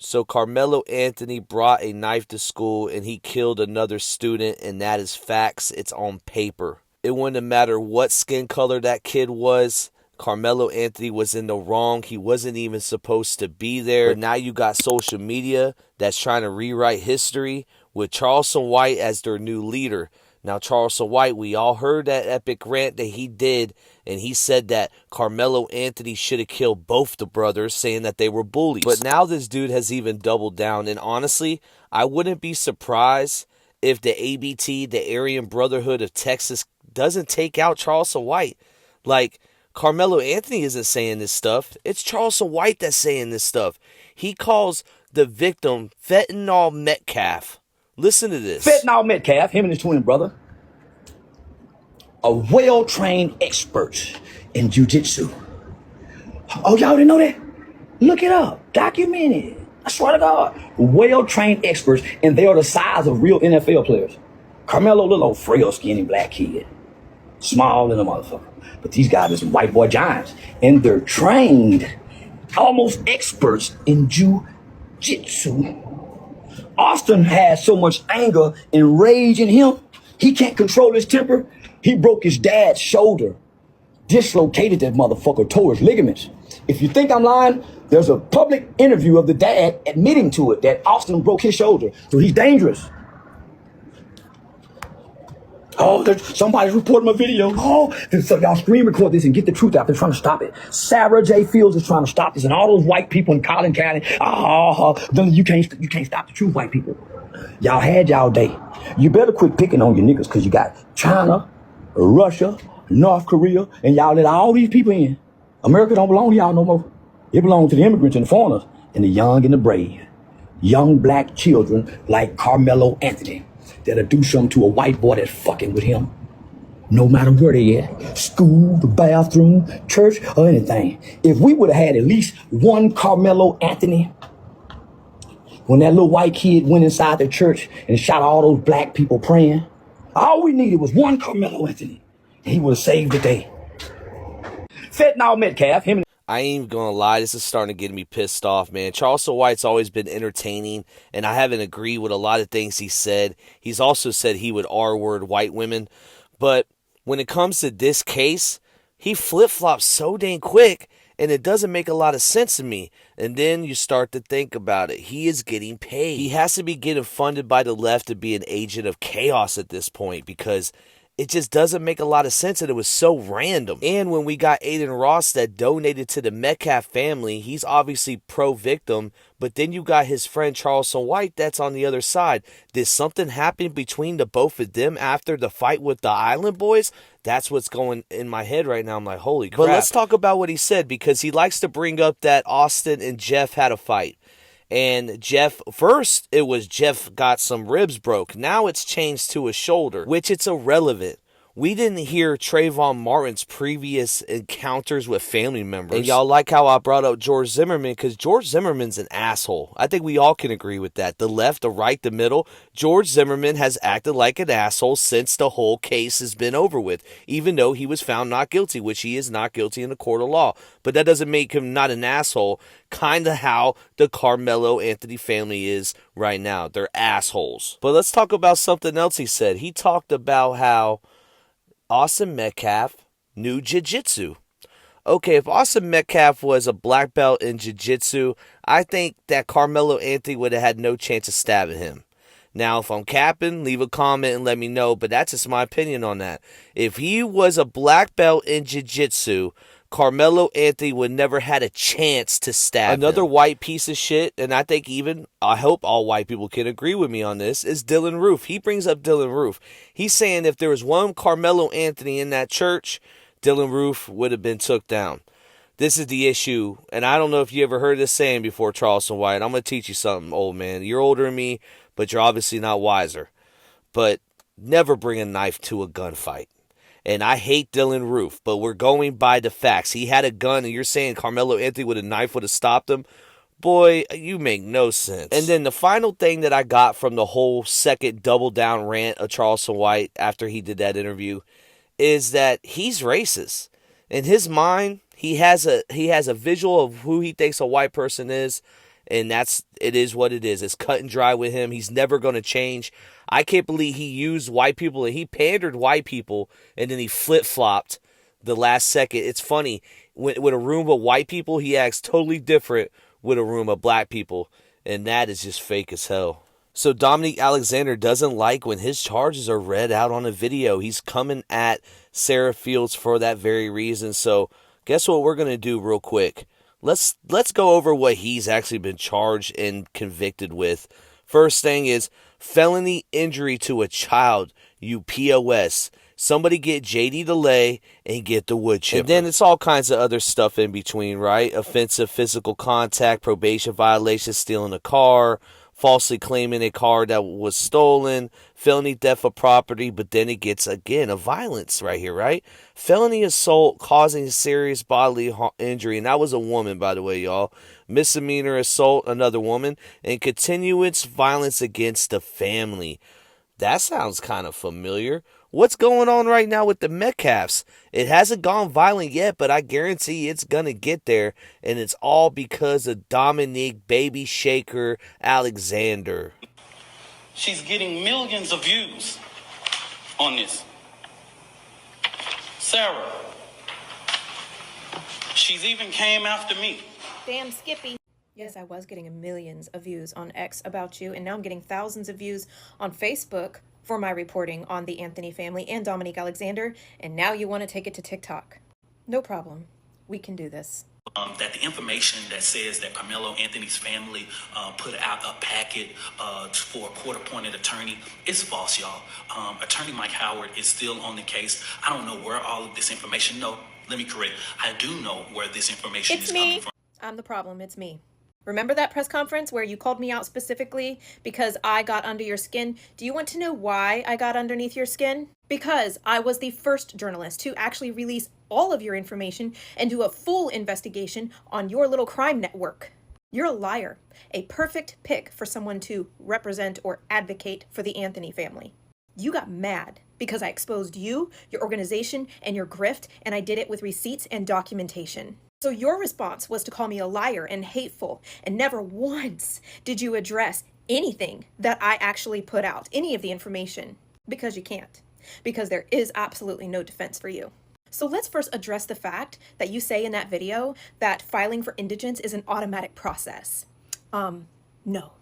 So Carmelo Anthony brought a knife to school and he killed another student, and that is facts. It's on paper. It wouldn't matter what skin color that kid was. Carmelo Anthony was in the wrong. He wasn't even supposed to be there. But now you got social media that's trying to rewrite history with Charleston White as their new leader. Now, Charleston White, we all heard that epic rant that he did, and he said that Carmelo Anthony should have killed both the brothers, saying that they were bullies. But now this dude has even doubled down, and honestly, I wouldn't be surprised if the ABT, the Aryan Brotherhood of Texas, doesn't take out Charleston White. Like, Carmelo Anthony isn't saying this stuff. It's Charleston White that's saying this stuff. He calls the victim Fentanyl Metcalf. Listen to this. Fentanyl Metcalf, him and his twin brother, are well-trained experts in jiu-jitsu. Oh, y'all didn't know that? Look it up. Document it. I swear to God. Well-trained experts, and they are the size of real NFL players. Karmelo, little old frail, skinny black kid. Small than a motherfucker. But these guys are some white boy giants, and they're trained, almost experts in jiu-jitsu. Austin has so much anger and rage in him, he can't control his temper. He broke his dad's shoulder, dislocated that motherfucker, tore his ligaments. If you think I'm lying, there's a public interview of the dad admitting to it that Austin broke his shoulder, so he's dangerous. Oh, somebody's reporting my video. Oh, so y'all screen record this and get the truth out. They're trying to stop it. Sarah J. Fields is trying to stop this, and all those white people in Collin County. Then you can't stop the truth, white people. Y'all had y'all day. You better quit picking on your niggas, because you got China, Russia, North Korea, and y'all let all these people in. America don't belong to y'all no more. It belongs to the immigrants and the foreigners and the young and the brave. Young black children like Carmelo Anthony that'll do something to a white boy that's fucking with him. No matter where they at, school, the bathroom, church, or anything. If we would have had at least one Carmelo Anthony, when that little white kid went inside the church and shot all those black people praying, all we needed was one Carmelo Anthony, and he would have saved the day. Fentanyl Metcalf, him and I ain't even gonna lie, this is starting to get me pissed off, man. Charleston White's always been entertaining, and I haven't agreed with a lot of things he said. He's also said he would R-word white women, but when it comes to this case, he flip-flops so dang quick, and it doesn't make a lot of sense to me. And then you start to think about it. He is getting paid. He has to be getting funded by the left to be an agent of chaos at this point, because it just doesn't make a lot of sense, and it was so random. And when we got Aiden Ross that donated to the Metcalf family, he's obviously pro-victim, but then you got his friend Charleston White that's on the other side. Did something happen between the both of them after the fight with the Island Boys? That's what's going in my head right now. I'm like, holy crap. But let's talk about what he said, because he likes to bring up that Austin and Jeff had a fight. And Jeff, first it was Jeff got some ribs broke. Now it's changed to a shoulder, which it's irrelevant. We didn't hear Trayvon Martin's previous encounters with family members. And y'all like how I brought up George Zimmerman, because George Zimmerman's an asshole. I think we all can agree with that. The left, the right, the middle. George Zimmerman has acted like an asshole since the whole case has been over with, even though he was found not guilty, which he is not guilty in the court of law. But that doesn't make him not an asshole, kind of how the Carmelo Anthony family is right now. They're assholes. But let's talk about something else he said. He talked about how Austin Metcalf knew jiu-jitsu. Okay, if Austin Metcalf was a black belt in jiu-jitsu, I think that Carmelo Anthony would have had no chance of stabbing him. Now, if I'm capping, leave a comment and let me know, but that's just my opinion on that. If he was a black belt in jiu-jitsu, Carmelo Anthony would never had a chance to stab another him. White piece of shit, and I hope all white people can agree with me on this, is Dylan Roof. He brings up Dylan Roof. He's saying if there was one Carmelo Anthony in that church, Dylan Roof would have been took down. This is the issue, and I don't know if you ever heard this saying before, Charleston White. I'm going to teach you something, old man. You're older than me, but you're obviously not wiser. But never bring a knife to a gunfight. And I hate Dylan Roof, but we're going by the facts. He had a gun, and you're saying Carmelo Anthony with a knife would have stopped him? Boy, you make no sense. And then the final thing that I got from the whole second double down rant of Charleston White after he did that interview is that he's racist. In his mind, he has a visual of who he thinks a white person is, and it is what it is. It's cut and dry with him. He's never going to change. I can't believe he used white people and he pandered white people, and then he flip-flopped the last second. It's funny, with a room of white people, he acts totally different with a room of black people, and that is just fake as hell. So Dominique Alexander doesn't like when his charges are read out on a video. He's coming at Sarah Fields for that very reason. So guess what we're going to do real quick? Let's go over what he's actually been charged and convicted with. First thing is felony injury to a child, you POS. Somebody get JD DeLay and get the wood chipper. And then it's all kinds of other stuff in between, right? Offensive physical contact, probation violation, stealing a car, falsely claiming a car that was stolen, felony theft of property, but then it gets, again, a violence right here, right? Felony assault causing serious bodily injury, and that was a woman, by the way, y'all. Misdemeanor assault, another woman, and continuous violence against the family. That sounds kind of familiar. What's going on right now with the Metcalfs? It hasn't gone violent yet, but I guarantee it's going to get there. And it's all because of Dominique Baby Shaker Alexander. She's getting millions of views on this. Sarah, she's even came after me. Damn Skippy. Yes, I was getting millions of views on X about you, and now I'm getting thousands of views on Facebook for my reporting on the Anthony family and Dominique Alexander, and now you want to take it to TikTok. No problem. We can do this. That the information that says that Karmelo Anthony's family put out a packet for a court-appointed attorney is false, y'all. Attorney Mike Howard is still on the case. I don't know where all of this information, no, let me correct. I do know where this information is coming from. I'm the problem. It's me. Remember that press conference where you called me out specifically because I got under your skin? Do you want to know why I got underneath your skin? Because I was the first journalist to actually release all of your information and do a full investigation on your little crime network. You're a liar, a perfect pick for someone to represent or advocate for the Anthony family. You got mad because I exposed you, your organization, and your grift, and I did it with receipts and documentation. So your response was to call me a liar and hateful, and never once did you address anything that I actually put out, any of the information, because you can't, because there is absolutely no defense for you. So let's first address the fact that you say in that video that filing for indigence is an automatic process. No,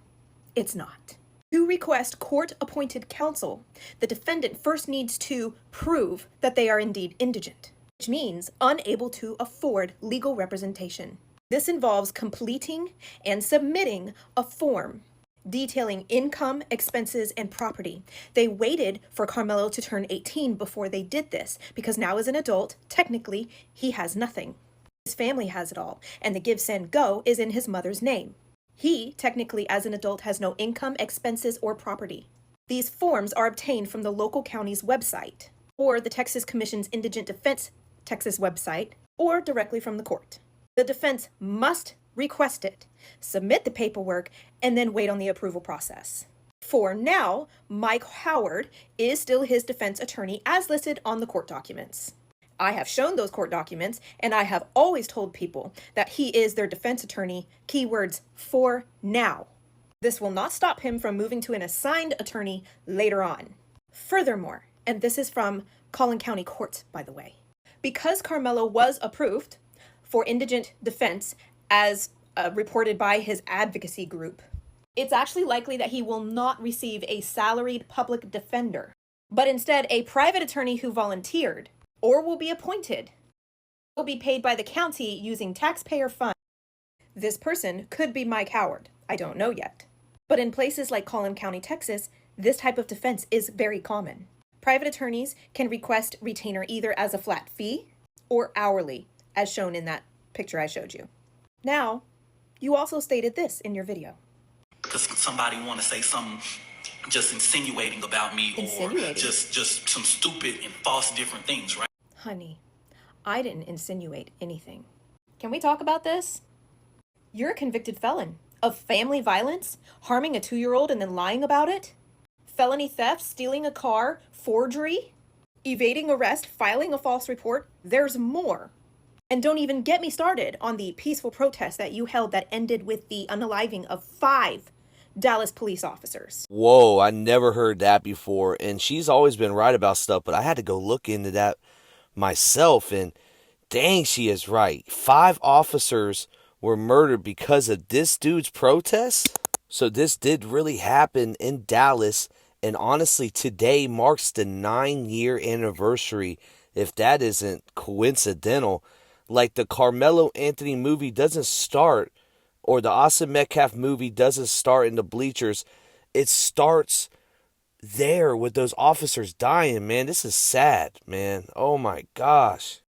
it's not. To request court-appointed counsel, the defendant first needs to prove that they are indeed indigent, which means unable to afford legal representation. This involves completing and submitting a form detailing income, expenses, and property. They waited for Karmelo to turn 18 before they did this, because now as an adult, technically, he has nothing. His family has it all, and the Give, Send, Go is in his mother's name. He, technically as an adult, has no income, expenses, or property. These forms are obtained from the local county's website, or the Texas Commission's Indigent Defense Texas website, or directly from the court. The defense must request it, submit the paperwork, and then wait on the approval process. For now, Mike Howard is still his defense attorney as listed on the court documents. I have shown those court documents, and I have always told people that he is their defense attorney, keywords, for now. This will not stop him from moving to an assigned attorney later on. Furthermore, and this is from Collin County Court, by the way, because Karmelo was approved for indigent defense as reported by his advocacy group, it's actually likely that he will not receive a salaried public defender, but instead a private attorney who volunteered or will be appointed, will be paid by the county using taxpayer funds. This person could be Mike Howard. I don't know yet. But in places like Collin County, Texas, this type of defense is very common. Private attorneys can request retainer either as a flat fee or hourly, as shown in that picture I showed you. Now, you also stated this in your video. Because somebody want to say something just insinuating about me, or just some stupid and false different things, right? Honey, I didn't insinuate anything. Can we talk about this? You're a convicted felon of family violence, harming a 2-year-old and then lying about it, felony theft, stealing a car, forgery, evading arrest, filing a false report. There's more. And don't even get me started on the peaceful protest that you held that ended with the unaliving of 5 Dallas police officers. Whoa, I never heard that before. And she's always been right about stuff, but I had to go look into that myself. And dang, she is right. 5 officers were murdered because of this dude's protest. So this did really happen in Dallas. And honestly, today marks the 9-year anniversary, if that isn't coincidental. Like the Carmelo Anthony movie doesn't start, or the Austin Metcalf movie doesn't start in the bleachers. It starts there with those officers dying, man. This is sad, man. Oh my gosh.